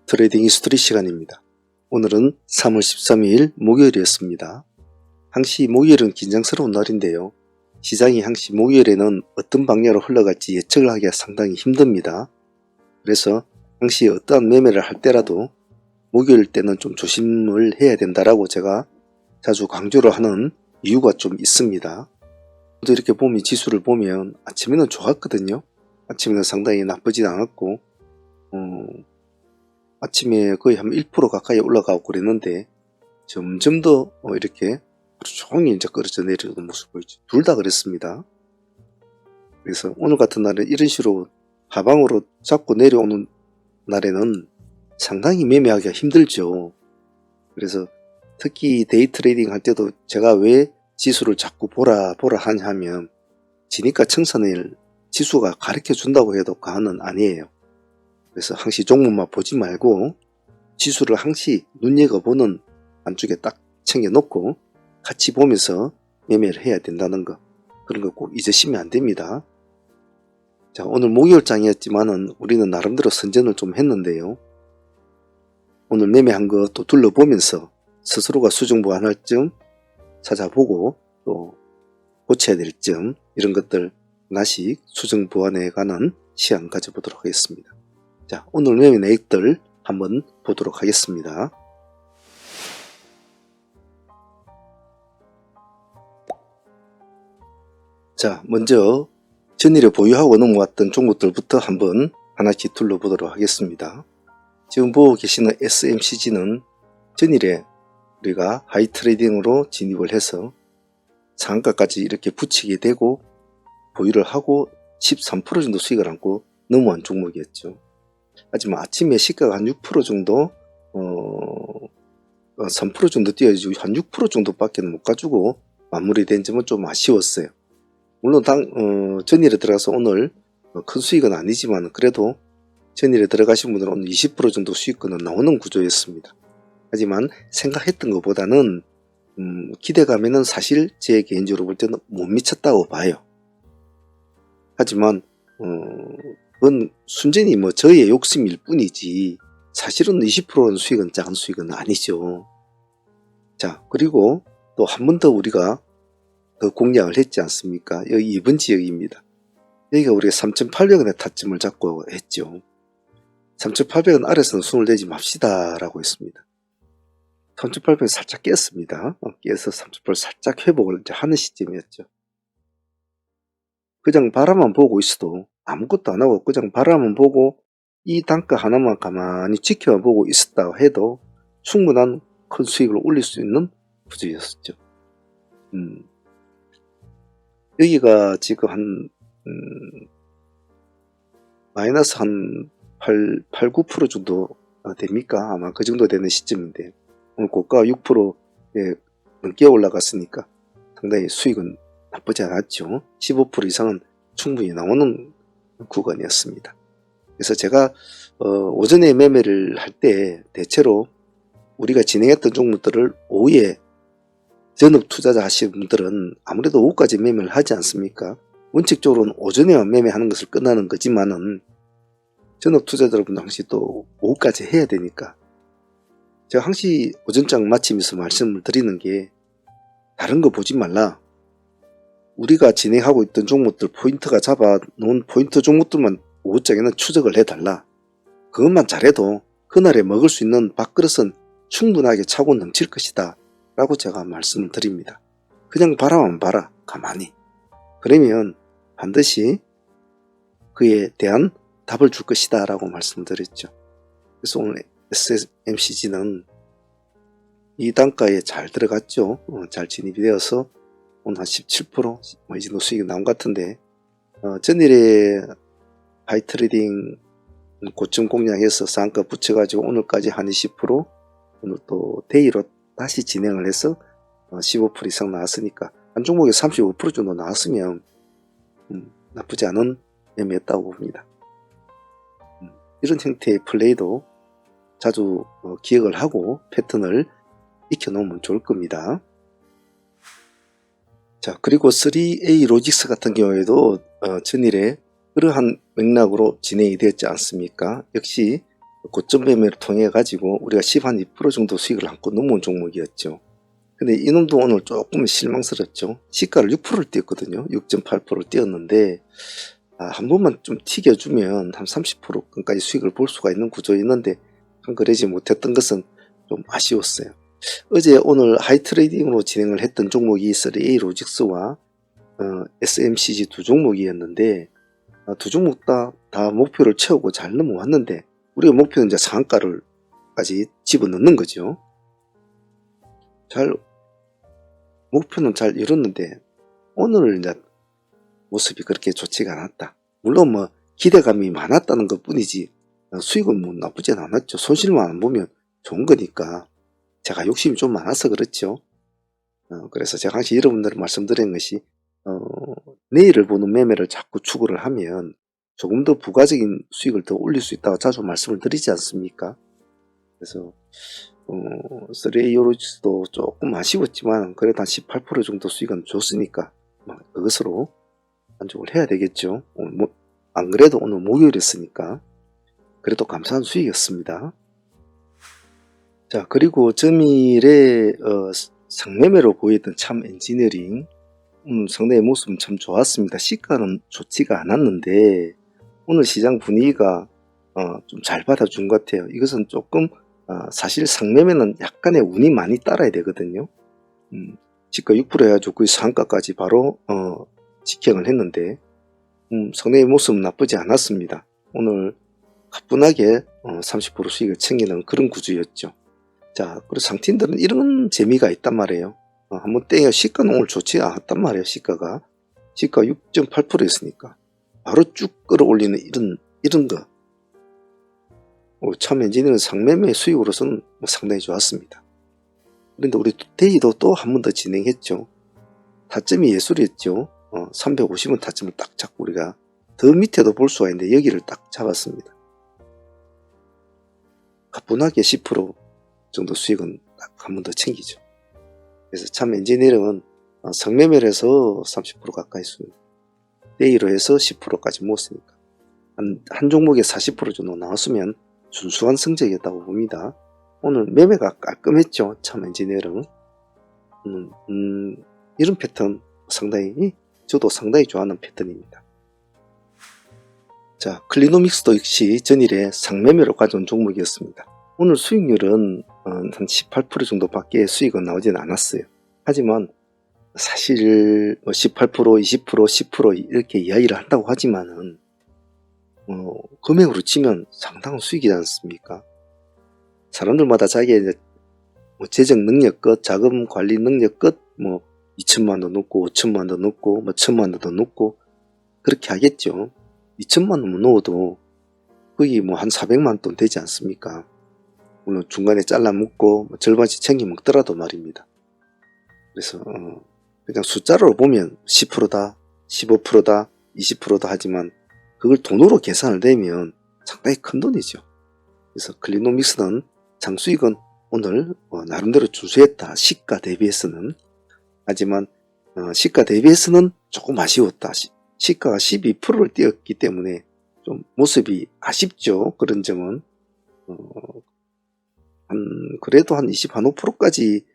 트레이딩 히스토리 시간입니다. 오늘은 3월 13일 목요일이었습니다. 항시 목요일은 긴장스러운 날인데요. 시장이 항시 목요일에는 어떤 방향으로 흘러갈지 예측을 하기가 상당히 힘듭니다. 그래서 항시 어떠한 매매를 할 때라도 목요일 때는 좀 조심을 해야 된다라고 제가 자주 강조를 하는 이유가 좀 있습니다. 또 이렇게 보면 지수를 보면 아침에는 좋았거든요. 아침에는 상당히 나쁘진 않았고 아침에 거의 한 1% 가까이 올라가고 그랬는데 점점 더 이렇게 조용히 이제 끌어져 내려오는 모습 보이죠. 둘 다 그랬습니다. 그래서 오늘 같은 날은 이런 식으로 하방으로 잡고 내려오는 날에는 상당히 매매하기가 힘들죠. 그래서 특히 데이 트레이딩 할 때도 제가 왜 지수를 자꾸 보라 하냐 하면 지니까 청산일 지수가 가르쳐 준다고 해도 과언은 아니에요. 그래서 항시 종목만 보지 말고 지수를 항시 눈여겨보는 안쪽에 딱 챙겨놓고 같이 보면서 매매를 해야 된다는 거, 그런 거 꼭 잊으시면 안 됩니다. 자, 오늘 목요일장이었지만은 우리는 나름대로 선전을 좀 했는데요. 오늘 매매한 거 또 둘러보면서 스스로가 수정 보완할 점 찾아보고 또 고쳐야 될 점, 이런 것들 하나씩 수정 보완해 가는 시간 가져보도록 하겠습니다. 자, 오늘 매매 내역들 한번 보도록 하겠습니다. 자, 먼저 전일에 보유하고 넘어왔던 종목들부터 한번 하나씩 둘러보도록 하겠습니다. 지금 보고 계시는 SMCG는 전일에 우리가 하이 트레이딩으로 진입을 해서 상한가까지 이렇게 붙이게 되고 보유를 하고 13% 정도 수익을 안고 넘어온 종목이었죠. 하지만 아침에 시가가 한 6% 정도 3% 정도 뛰어야지 한 6% 정도밖에 못 가지고 마무리된 점은 좀 아쉬웠어요. 물론 전일에 들어가서 오늘 큰 수익은 아니지만 그래도 전일에 들어가신 분들은 오늘 20% 정도 수익권은 나오는 구조였습니다. 하지만 생각했던 것보다는 기대감에는 사실 제 개인적으로 볼 때는 못 미쳤다고 봐요. 하지만 그건 순전히 저의 욕심일 뿐이지 사실은 20%는 수익은 작은 수익은 아니죠. 자, 그리고 또 한 번 더 우리가 더 공략을 했지 않습니까? 여기 2번 지역입니다. 여기가 우리가 3,800원의 타점을 잡고 했죠. 3,800원 아래서는 손을 대지 맙시다 라고 했습니다. 3,800원 살짝 깼습니다. 깨서 3,800원 살짝 회복을 이제 하는 시점이었죠. 그냥 바라만 보고 있어도 아무것도 안 하고 그냥 바라만 보고 이 단가 하나만 가만히 지켜보고 있었다 해도 충분한 큰 수익을 올릴 수 있는 구조였었죠. 여기가 지금 한 마이너스 한 8, 9% 정도 됩니까? 아마 그 정도 되는 시점인데 오늘 고가가 6%에 넘게 올라갔으니까 상당히 수익은 나쁘지 않았죠. 15% 이상은 충분히 나오는 구간이었습니다. 그래서 제가 오전에 매매를 할 때 대체로 우리가 진행했던 종목들을 오후에 전업 투자자 하시는 분들은 아무래도 오후까지 매매를 하지 않습니까? 원칙적으로는 오전에만 매매하는 것을 끝나는 거지만은 전업 투자자분들 항시 또 오후까지 해야 되니까 제가 항시 오전장 마치면서 말씀을 드리는 게 다른 거 보지 말라. 우리가 진행하고 있던 종목들 포인트가 잡아 놓은 포인트 종목들만 오후장에는 추적을 해달라. 그것만 잘해도 그날에 먹을 수 있는 밥그릇은 충분하게 차고 넘칠 것이다 라고 제가 말씀을 드립니다. 그냥 바라만 봐라 가만히. 그러면 반드시 그에 대한 답을 줄 것이다 라고 말씀드렸죠. 그래서 오늘 SMCG는 이 단가에 잘 들어갔죠. 잘 진입이 되어서 오늘 한 17% 이 정도 수익이 나온 것 같은데 전일에 하이 트레이딩 고점 공략해서 상한가 붙여가지고 오늘까지 한 20% 오늘 또 데이로 다시 진행을 해서 15% 이상 나왔으니까 한 종목에 35% 정도 나왔으면 나쁘지 않은 매매였다고 봅니다. 이런 형태의 플레이도 자주 기억을 하고 패턴을 익혀놓으면 좋을 겁니다. 자, 그리고 3A 로직스 같은 경우에도 전일에 그러한 맥락으로 진행이 되었지 않습니까? 역시 고점 매매를 통해 가지고 우리가 10 한 2% 정도 수익을 안고 넘어온 종목이었죠. 근데 이놈도 오늘 조금 실망스럽죠. 시가를 6%를 띄었거든요. 6.8%를 띄었는데 한 번만 좀 튀겨주면 한 30%까지 수익을 볼 수가 있는 구조였는데 그러지 못했던 것은 좀 아쉬웠어요. 어제 오늘 하이트레이딩으로 진행을 했던 종목이 3A 로직스와 SMCG 두 종목이었는데 두 종목 다 목표를 채우고 잘 넘어왔는데 우리가 목표는 이제 상한가를까지 집어넣는 거죠. 목표는 잘 이뤘는데 오늘 이제 모습이 그렇게 좋지가 않았다. 물론 뭐 기대감이 많았다는 것 뿐이지 수익은 뭐 나쁘진 않았죠. 손실만 안 보면 좋은 거니까. 제가 욕심이 좀 많아서 그렇죠. 그래서 제가 항상 여러분들 말씀드린 것이 내일을 보는 매매를 자꾸 추구를 하면 조금 더 부가적인 수익을 더 올릴 수 있다고 자주 말씀을 드리지 않습니까? 그래서 3A 요로지도 조금 아쉬웠지만 그래도 한 18% 정도 수익은 줬으니까 그것으로 만족을 해야 되겠죠. 안 그래도 오늘 목요일이었으니까 그래도 감사한 수익이었습니다. 자, 그리고 점일에 상매매로 보였던 참 엔지니어링 상당히 모습은 참 좋았습니다. 시가는 좋지가 않았는데 오늘 시장 분위기가 좀 잘 받아준 것 같아요. 이것은 조금 사실 상매매는 약간의 운이 많이 따라야 되거든요. 시가 6% 해가지고 그 상가까지 바로 직행을 했는데 상당히 모습은 나쁘지 않았습니다. 오늘 가뿐하게 30% 수익을 챙기는 그런 구조였죠. 자, 그리고 상팀들은 이런 재미가 있단 말이에요. 한번 땡겨 시가는 오늘 좋지 않았단 말이에요. 시가가 6.8%였으니까 바로 쭉 끌어올리는 이런 거. 참 엔진은 상매매 수익으로서는 상당히 좋았습니다. 그런데 우리 데이도 또 한 번 더 진행했죠. 타점이 예술이었죠. 350원 타점을 딱 잡고 우리가 더 밑에도 볼 수가 있는데 여기를 딱 잡았습니다. 가뿐하게 10% 정도 수익은 딱 한 번 더 챙기죠. 그래서 참 엔지니어링은 상매매를 해서 30% 가까이 수익, 데이로 해서 10%까지 모았으니까 한 종목에 40% 정도 나왔으면 준수한 성적이었다고 봅니다. 오늘 매매가 깔끔했죠. 참 엔지니어링은 이런 패턴 저도 상당히 좋아하는 패턴입니다. 자, 클리노믹스도 역시 전일에 상매매로 가져온 종목이었습니다. 오늘 수익률은 한 18% 정도밖에 수익은 나오진 않았어요. 하지만 사실 18%, 20%, 10% 이렇게 이야기를 한다고 하지만은 금액으로 치면 상당한 수익이지 않습니까? 사람들마다 자기의 재정 능력 끝, 자금 관리 능력 끝, 2천만 원 넣고 5천만 원 넣고 1천만 원 더 넣고 그렇게 하겠죠. 2천만 원 넣어도 거기 한 400만 돈 되지 않습니까? 물론 중간에 잘라 먹고 절반씩 챙겨 먹더라도 말입니다. 그래서 그냥 숫자로 보면 10%다, 15%다, 20%다 하지만 그걸 돈으로 계산을 내면 상당히 큰 돈이죠. 그래서 클리노믹스는 장수익은 오늘 나름대로 준수했다. 시가 대비해서는. 하지만 시가 대비해서는 조금 아쉬웠다. 시가가 12%를 띄었기 때문에 좀 모습이 아쉽죠. 그런 점은 그래도 한 25%까지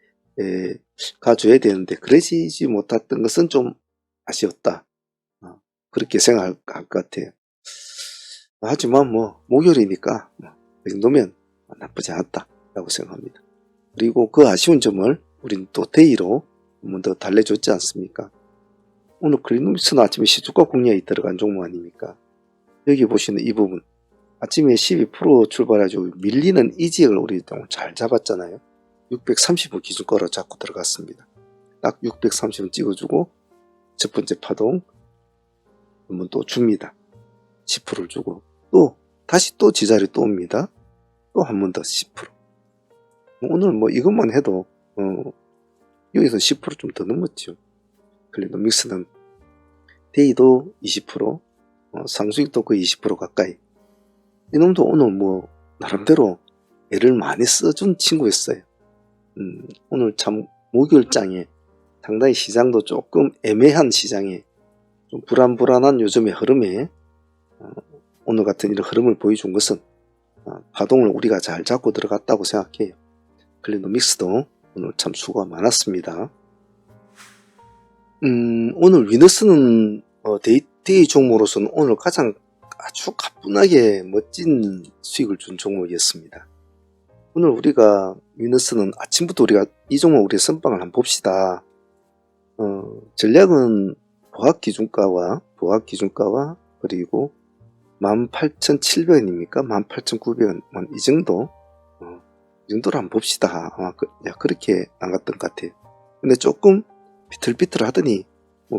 가줘야 되는데 그러지 못했던 것은 좀 아쉬웠다. 그렇게 생각할 것 같아요. 하지만 목요일이니까 이 정도면 나쁘지 않았다 라고 생각합니다. 그리고 그 아쉬운 점을 우리는 또 데이로 한 번 더 달래줬지 않습니까? 오늘 클리노믹스는 아침에 시주가 공략이 들어간 종목 아닙니까? 여기 보시는 이 부분 아침에 12% 출발해가지고 밀리는 이 지역을 우리 잘 잡았잖아요. 630을 기준가로 잡고 들어갔습니다. 딱 630을 찍어주고 첫 번째 파동 한번 또 줍니다. 10%를 주고 또 다시 또 지자리 또 옵니다. 또 한 번 더 10%. 오늘 이것만 해도 여기서 10% 좀 더 넘었죠. 클리노믹스는 데이도 20%, 상수익도 거의 20% 가까이. 이놈도 오늘 나름대로 애를 많이 써준 친구였어요. 오늘 참 목요일장에 상당히 시장도 조금 애매한 시장에 좀 불안한 요즘의 흐름에 오늘 같은 이런 흐름을 보여준 것은 파동을 우리가 잘 잡고 들어갔다고 생각해요. 클리노믹스도 오늘 참 수고가 많았습니다. 오늘 위너스는 데이트데이 종목으로서는 오늘 가장 아주 가뿐하게 멋진 수익을 준 종목이었습니다. 오늘 우리가 위너스는 아침부터 우리가 이 종목 우리 선방을 한번 봅시다. 전략은 보합기준가와 그리고 18,700원입니까? 18,900원 이 정도? 이 정도로 한번 봅시다. 아마 그렇게 안 갔던 것 같아요. 근데 조금 비틀비틀 하더니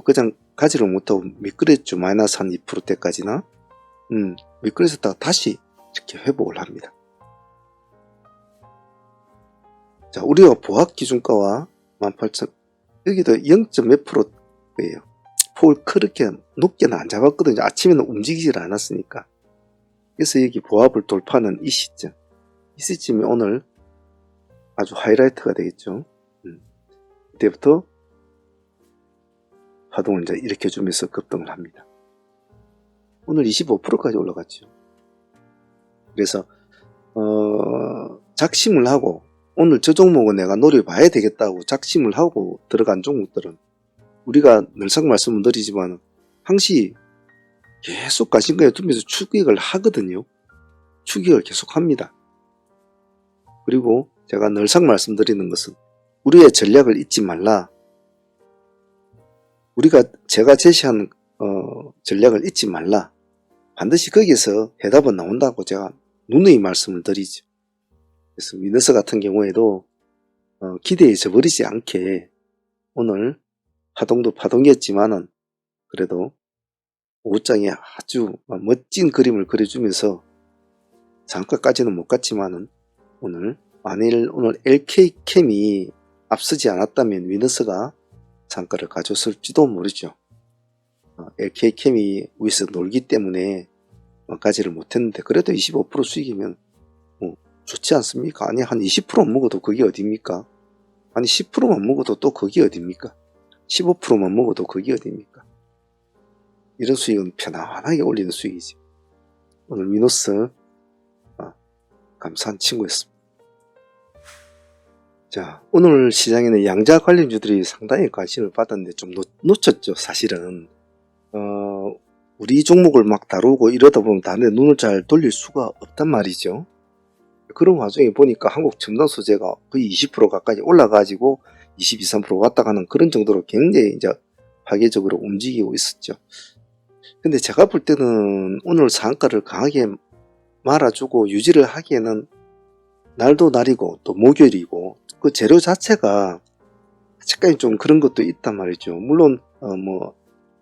그냥 가지를 못하고 미끄랬죠. 마이너스 한 2%대까지나 미끄러졌다가 다시 이렇게 회복을 합니다. 자, 우리가 보합기준가와 18,000 여기도 0.몇 %예요. 폭을 그렇게 높게는 안 잡았거든요. 아침에는 움직이질 않았으니까. 그래서 여기 보합을 돌파하는 이 시점이 오늘 아주 하이라이트가 되겠죠. 이때부터 파동을 이제 일으켜주면서 급등을 합니다. 오늘 25%까지 올라갔죠. 그래서 작심을 하고 오늘 저 종목은 내가 노려봐야 되겠다고 작심을 하고 들어간 종목들은 우리가 늘상 말씀을 드리지만 항시 계속 가신거에 두면서 추격을 하거든요. 추격을 계속 합니다. 그리고 제가 늘상 말씀드리는 것은 우리의 전략을 잊지 말라. 제가 제시한 전략을 잊지 말라. 반드시 거기에서 해답은 나온다고 제가 누누이 말씀을 드리죠. 그래서 위너스 같은 경우에도 기대에 져버리지 않게 오늘 파동도 파동이었지만은 그래도 오후장에 아주 멋진 그림을 그려주면서 장가까지는 못 갔지만은 만일 오늘 LK캠이 앞서지 않았다면 위너스가 장가를 가졌을지도 모르죠. LK캠이 위에서 놀기 때문에 가지를 못했는데 그래도 25% 수익이면 좋지 않습니까? 아니 한 20% 먹어도 그게 어딥니까? 아니 10%만 먹어도 또 그게 어딥니까? 15%만 먹어도 그게 어딥니까? 이런 수익은 편안하게 올리는 수익이지. 오늘 위너스 감사한 친구였습니다. 자, 오늘 시장에는 양자 관련주들이 상당히 관심을 받았는데 좀 놓쳤죠. 사실은 우리 종목을 막 다루고 이러다 보면 다른 눈을 잘 돌릴 수가 없단 말이죠. 그런 와중에 보니까 한국 첨단 소재가 거의 20% 가까이 올라가지고 22, 3% 왔다 가는 그런 정도로 굉장히 이제 파괴적으로 움직이고 있었죠. 근데 제가 볼 때는 오늘 상한가를 강하게 말아주고 유지를 하기에는 날도 날이고 또 목요일이고 그 재료 자체가 아직까지 좀 그런 것도 있단 말이죠. 물론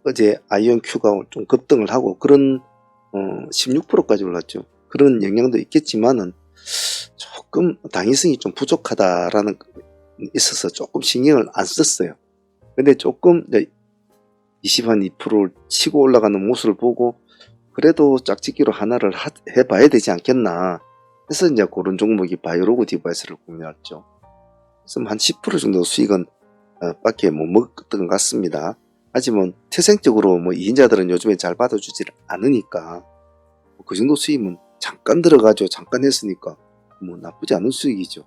어제 아이언큐가 좀 급등을 하고 그런 16%까지 올랐죠. 그런 영향도 있겠지만은 조금 당위성이 좀 부족하다라는 있어서 조금 신경을 안 썼어요. 근데 조금 2%를 치고 올라가는 모습을 보고 그래도 짝짓기로 하나를 해봐야 되지 않겠나 해서 이제 그런 종목이 바이오로그 디바이스를 구매했죠. 그래서 한 10% 정도 수익은 밖에 못 먹었던 것 같습니다. 하지만 태생적으로 2인자들은 요즘에 잘 받아주질 않으니까 그 정도 수익은 잠깐 들어가죠. 잠깐 했으니까 나쁘지 않은 수익이죠.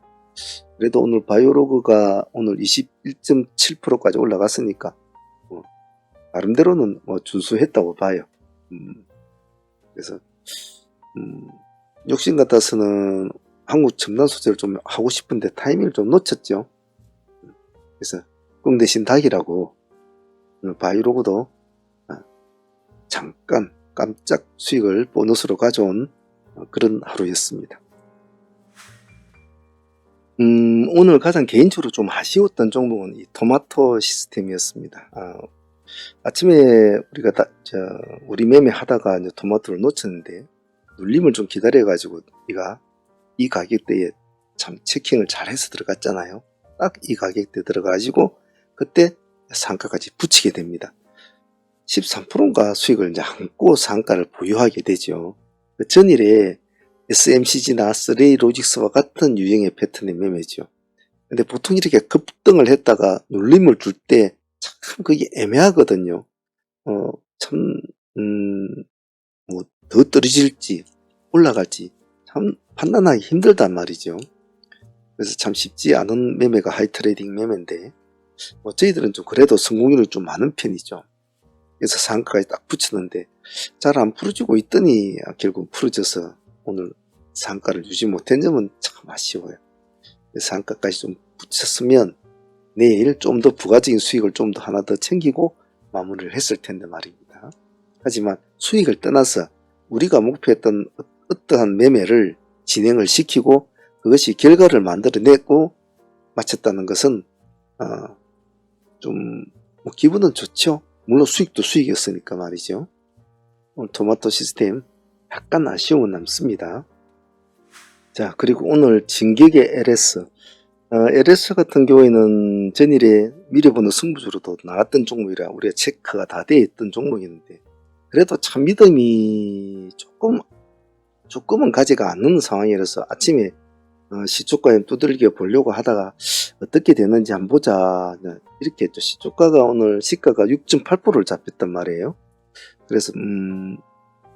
그래도 오늘 바이오로그가 오늘 21.7%까지 올라갔으니까 나름대로는 준수했다고 봐요. 그래서 욕심 같아서는 한국 첨단 소재를 좀 하고 싶은데 타이밍을 좀 놓쳤죠. 그래서 꿍 대신 닭이라고 바이오로그도 잠깐 깜짝 수익을 보너스로 가져온 그런 하루였습니다. 오늘 가장 개인적으로 좀 아쉬웠던 종목은 이 토마토 시스템이었습니다. 아침에 우리가 우리 매매 하다가 이제 토마토를 놓쳤는데 눌림을 좀 기다려 가지고 이 가격대에 참 체킹을 잘 해서 들어갔잖아요. 딱 이 가격대 들어가지고 그때 상가까지 붙이게 됩니다. 13%인가 수익을 이제 안고 상가를 보유하게 되죠. 그 전일에 SMCG나 3A 로직스와 같은 유형의 패턴의 매매죠. 근데 보통 이렇게 급등을 했다가 눌림을 줄 때 참 그게 애매하거든요. 더 떨어질지 올라갈지 참 판단하기 힘들단 말이죠. 그래서 참 쉽지 않은 매매가 하이트레이딩 매매인데 뭐 저희들은 좀 그래도 성공률이 좀 많은 편이죠. 그래서 상한가까지 딱 붙였는데 잘 안 풀어지고 있더니 결국 풀어져서 오늘 상한가를 유지 못한 점은 참 아쉬워요. 상한가까지 좀 붙였으면 내일 좀 더 부가적인 수익을 좀 더 하나 더 챙기고 마무리를 했을 텐데 말입니다. 하지만 수익을 떠나서 우리가 목표했던 어떠한 매매를 진행을 시키고 그것이 결과를 만들어내고 마쳤다는 것은 좀 뭐 기분은 좋죠. 물론 수익도 수익이었으니까 말이죠. 오늘 토마토 시스템 약간 아쉬움은 남습니다. 자, 그리고 오늘 진격의 LS LS 같은 경우에는 전일에 미래 보는 승부주로도 나왔던 종목이라 우리가 체크가 다 되어 있던 종목이었는데 그래도 참 믿음이 조금은 가지가 않는 상황이라서 아침에 시초가에 두들겨 보려고 하다가 어떻게 되는지 한번 보자 이렇게 했죠. 시초가가 오늘 시가가 6.8%를 잡혔단 말이에요. 그래서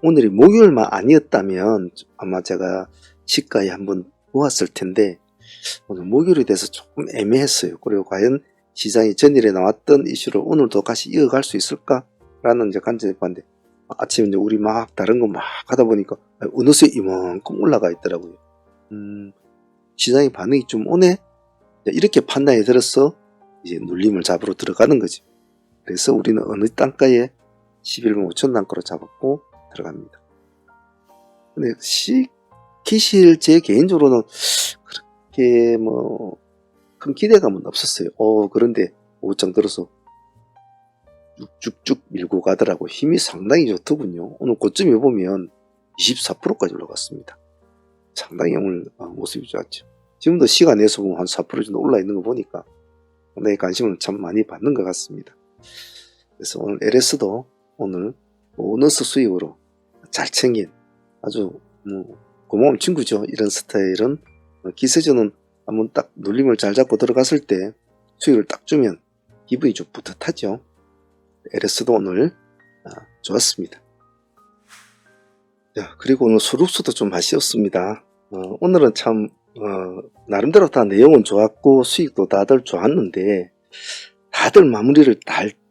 오늘이 목요일만 아니었다면 아마 제가 시가에 한번 보았을 텐데 오늘 목요일이 돼서 조금 애매했어요. 그리고 과연 시장이 전일에 나왔던 이슈를 오늘도 다시 이어갈 수 있을까? 라는 이제 관점에 봤는데 아침에 이제 우리 막 다른 거 막 하다 보니까 어느새 이만큼 올라가 있더라고요. 시장의 반응이 좀 오네? 이렇게 판단이 들어서 이제 눌림을 잡으러 들어가는 거죠. 그래서 우리는 어느 단가에 11만 5천 단가로 잡았고 들어갑니다. 근데 기실 제 개인적으로는 그렇게 뭐 큰 기대감은 없었어요. 그런데 오장 들어서 쭉쭉쭉 밀고 가더라고. 힘이 상당히 좋더군요. 오늘 고점에 보면 24%까지 올라갔습니다. 상당히 오늘 모습이 좋았죠. 지금도 시간에서 보면 한 4% 정도 올라 있는 거 보니까 상당히 관심을 참 많이 받는 것 같습니다. 그래서 오늘 LS도 오늘 보너스 수익으로 잘 챙긴 아주 고마운 친구죠. 이런 스타일은 기세주는 한번 딱 눌림을 잘 잡고 들어갔을 때 수익을 딱 주면 기분이 좀 뿌듯하죠. LS도 오늘 좋았습니다. 자, 그리고 오늘 소룩수도 좀 아쉬웠습니다. 오늘은 참 나름대로 다 내용은 좋았고 수익도 다들 좋았는데 다들 마무리를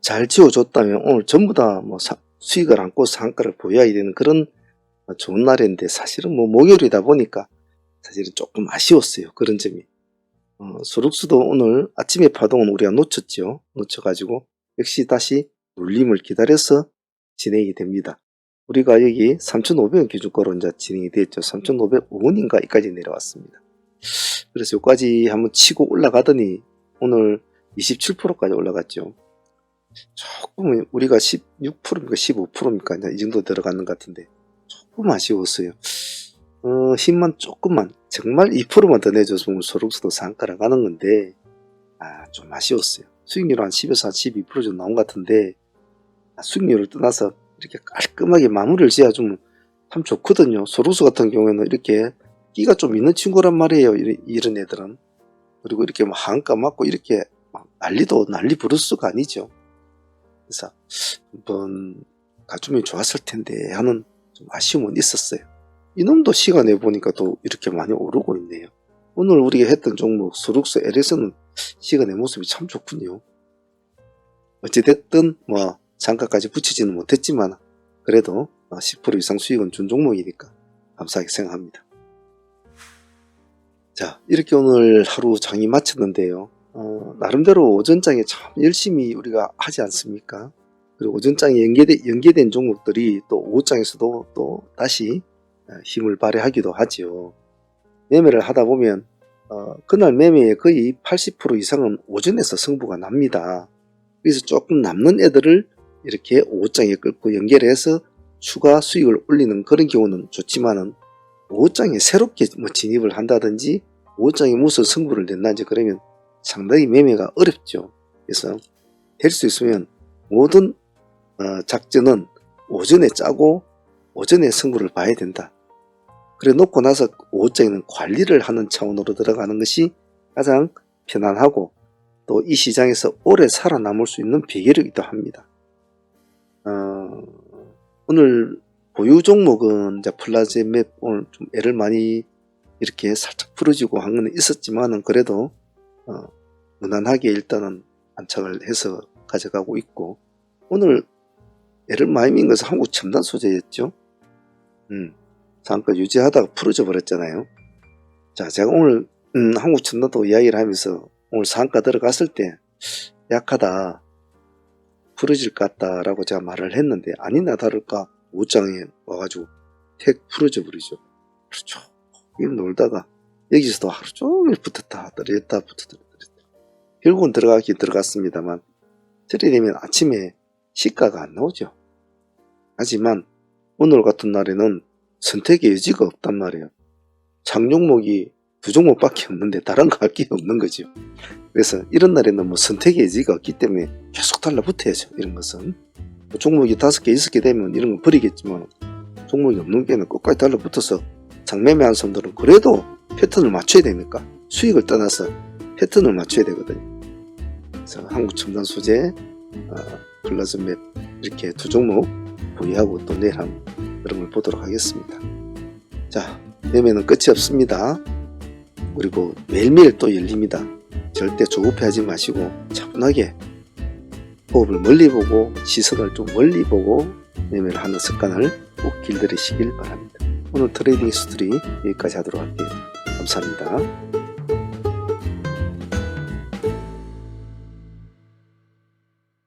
잘 지어줬다면 오늘 전부 다 뭐 수익을 안고 상한가를 보여야 되는 그런 좋은 날인데 사실은 뭐 목요일이다 보니까 사실은 조금 아쉬웠어요. 그런 점이. 소룩수도 오늘 아침에 파동은 우리가 놓쳤죠. 놓쳐가지고 역시 다시 눌림을 기다려서 진행이 됩니다. 우리가 여기 3,500원 기준가로 이제 진행이 됐죠. 3,505원인가 여기까지 내려왔습니다. 그래서 여기까지 한번 치고 올라가더니 오늘 27%까지 올라갔죠. 조금 우리가 16%입니까 15%입니까 이 정도 들어가는 것 같은데 조금 아쉬웠어요. 힘만 조금만 정말 2%만 더 내줬으면 소록수도 상가를 가는 건데 좀 아쉬웠어요. 수익률 한 10에서 한 12% 정도 나온 것 같은데 수익률을 떠나서 이렇게 깔끔하게 마무리를 지어주면 참 좋거든요. 소록수 같은 경우에는 이렇게 끼가 좀 있는 친구란 말이에요. 이런 애들은. 그리고 이렇게 뭐 한가 맞고 이렇게 막 난리 부를 수가 아니죠. 그래서 한번 가주면 좋았을 텐데 하는 좀 아쉬움은 있었어요. 이놈도 시간에 보니까 또 이렇게 많이 오르고 있네요. 오늘 우리가 했던 종목 소룩수 LS는 시간의 모습이 참 좋군요. 어찌됐든 뭐 장가까지 붙이지는 못했지만 그래도 10% 이상 수익은 준 종목이니까 감사하게 생각합니다. 자, 이렇게 오늘 하루 장이 마쳤는데요. 나름대로 오전장에 참 열심히 우리가 하지 않습니까? 그리고 오전장에 연계된 종목들이 또 오후장에서도 또 다시 힘을 발휘하기도 하죠. 매매를 하다 보면 그날 매매의 거의 80% 이상은 오전에서 승부가 납니다. 그래서 조금 남는 애들을 이렇게 오후장에 끌고 연결해서 추가 수익을 올리는 그런 경우는 좋지만은 오후장에 새롭게 뭐 진입을 한다든지 오후장에 무슨 승부를 낸다든지 그러면 상당히 매매가 어렵죠. 그래서 될 수 있으면 모든 작전은 오전에 짜고 오전에 승부를 봐야 된다. 그래 놓고 나서 오후장에는 관리를 하는 차원으로 들어가는 것이 가장 편안하고 또 이 시장에서 오래 살아남을 수 있는 비결이기도 합니다. 오늘 보유 종목은 이제 플라제맵 오늘 좀 애를 많이 이렇게 살짝 풀어지고 한 건 있었지만은 그래도 무난하게 일단은 안착을 해서 가져가고 있고, 오늘 애를 많이 민 것은 한국 첨단 소재였죠. 상한가 유지하다가 풀어져 버렸잖아요. 자, 제가 오늘 한국 첨단도 이야기를 하면서 오늘 상한가 들어갔을 때 약하다, 풀어질 것 같다라고 제가 말을 했는데, 아니나 다를까 5장에 와가지고 택 풀어져 버리죠. 하루 종일 놀다가 여기서도 하루 종일 붙었다 떨어졌다 붙었다 떨어졌다. 결국은 들어가긴 들어갔습니다만 들이되면 아침에 시가가 안 나오죠. 하지만 오늘 같은 날에는 선택의 여지가 없단 말이에요. 장종목이 2종목밖에 없는데 다른 거 할 게 없는 거죠. 그래서 이런 날에는 뭐 선택의 여지가 없기 때문에 계속 달라붙어야죠. 이런 것은 종목이 5개 6개 되면 이런 거 버리겠지만, 종목이 없는 게는 끝까지 달라붙어서 장매매한 사람들은 그래도 패턴을 맞춰야 되니까, 수익을 떠나서 패턴을 맞춰야 되거든요. 그래서 한국 첨단 소재, 플라즈맵 이렇게 2종목 보유하고 또 내일 한 그런 걸 보도록 하겠습니다. 자, 매매는 끝이 없습니다. 그리고 매일매일 또 열립니다. 절대 조급해하지 마시고 차분하게 호흡을 멀리 보고 시선을 좀 멀리 보고 매매를 하는 습관을 꼭 길들이시길 바랍니다. 오늘 트레이딩 스토리 여기까지 하도록 할게요. 감사합니다.